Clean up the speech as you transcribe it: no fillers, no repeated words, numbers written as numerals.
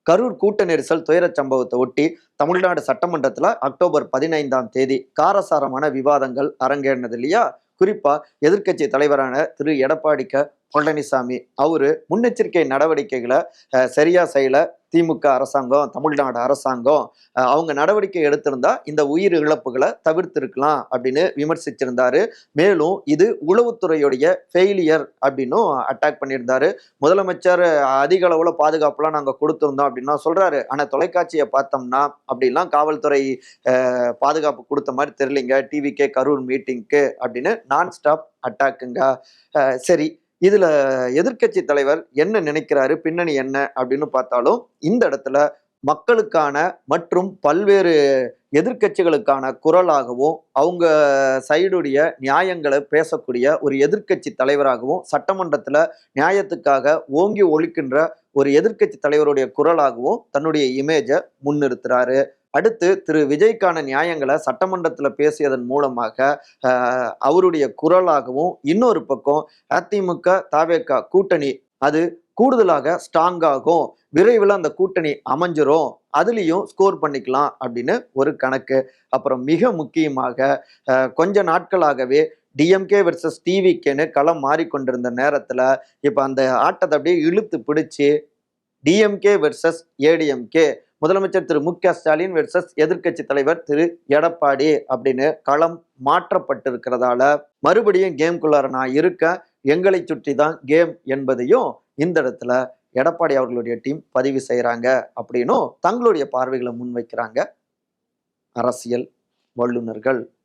கரூர் கூட்ட நெரிசல் துயரச் சம்பவத்தை ஒட்டி தமிழ்நாடு சட்டமன்றத்துல அக்டோபர் 15ஆம் தேதி காரசாரமான விவாதங்கள் அரங்கேறினது இல்லையா? குறிப்பா எதிர்க்கட்சி தலைவரான திரு எடப்பாடி பழனிசாமி அவரு முன்னெச்சரிக்கை நடவடிக்கைகளை சரியா செய்யல. திமுக அரசாங்கம், தமிழ்நாடு அரசாங்கம் அவங்க நடவடிக்கை எடுத்திருந்தா இந்த உயிர் இழப்புகளை தவிர்த்திருக்கலாம் அப்படின்னு விமர்சிச்சிருந்தாரு. மேலும் இது உளவுத்துறையுடைய ஃபெயிலியர் அப்படின்னும் அட்டாக் பண்ணியிருந்தாரு. முதலமைச்சர் அதிக அளவுல பாதுகாப்புலாம் நாங்க கொடுத்திருந்தோம் அப்படின்னா சொல்றாரு. ஆனா தொலைக்காட்சியை பார்த்தோம்னா அப்படிலாம் காவல்துறை பாதுகாப்பு கொடுத்த மாதிரி தெரியலிங்க டிவிகே கரூர் மீட்டிங்க்கு அப்படின்னு நான் ஸ்டாப் அட்டாக்குங்க. சரி, இதுல எதிர்க்கட்சி தலைவர் என்ன நினைக்கிறாரு, பின்னணி என்ன அப்படின்னு பார்த்தாலும் இந்த இடத்துல மக்களுக்கான மற்றும் பல்வேறு எதிர்க்கட்சிகளுக்கான குரலாகவும் அவங்க சைடுடைய நியாயங்களை பேசக்கூடிய ஒரு எதிர்க்கட்சி தலைவராகவும் சட்டமன்றத்துல நியாயத்துக்காக ஓங்கி ஒலிக்கின்ற ஒரு எதிர்க்கட்சி தலைவருடைய குரலாகவும் தன்னுடைய இமேஜை முன்னிறுத்துறாரு. அடுத்து திரு விஜய்க்கான நியாயங்களை சட்டமன்றத்துல பேசியதன் மூலமாக அவருடைய குரலாகவும், இன்னொரு பக்கம் அதிமுக தவேக கூட்டணி அது கூடுதலாக ஸ்ட்ராங் ஆகும், விரைவில் அந்த கூட்டணி அமைஞ்சிரும், அதுலேயும் ஸ்கோர் பண்ணிக்கலாம் அப்படின்னு ஒரு கணக்கு. அப்புறம் மிக முக்கியமாக கொஞ்ச நாட்களாகவே டிஎம்கே வெர்சஸ் டிவிகேன்னு களம் மாறிக்கொண்டிருந்த நேரத்துல இப்ப அந்த ஆட்டத்தை அப்படியே இழுத்து பிடிச்சு டிஎம்கே வெர்சஸ் ஏடிஎம்கே, முதலமைச்சர் திரு மு.க. ஸ்டாலின் வெர்சஸ் எதிர்க்கட்சி தலைவர் திரு எடப்பாடி அப்படின்னு களம் மாற்றப்பட்டிருக்கிறதால மறுபடியும் கேம்குள்ளார நான் இருக்கேன், எங்களை சுற்றி தான் கேம் என்பதையும் இந்த இடத்துல எடப்பாடி அவர்களுடைய டீம் பதிவு செய்யறாங்க அப்படின்னும் தங்களுடைய பார்வைகளை முன்வைக்கிறாங்க அரசியல் வல்லுநர்கள்.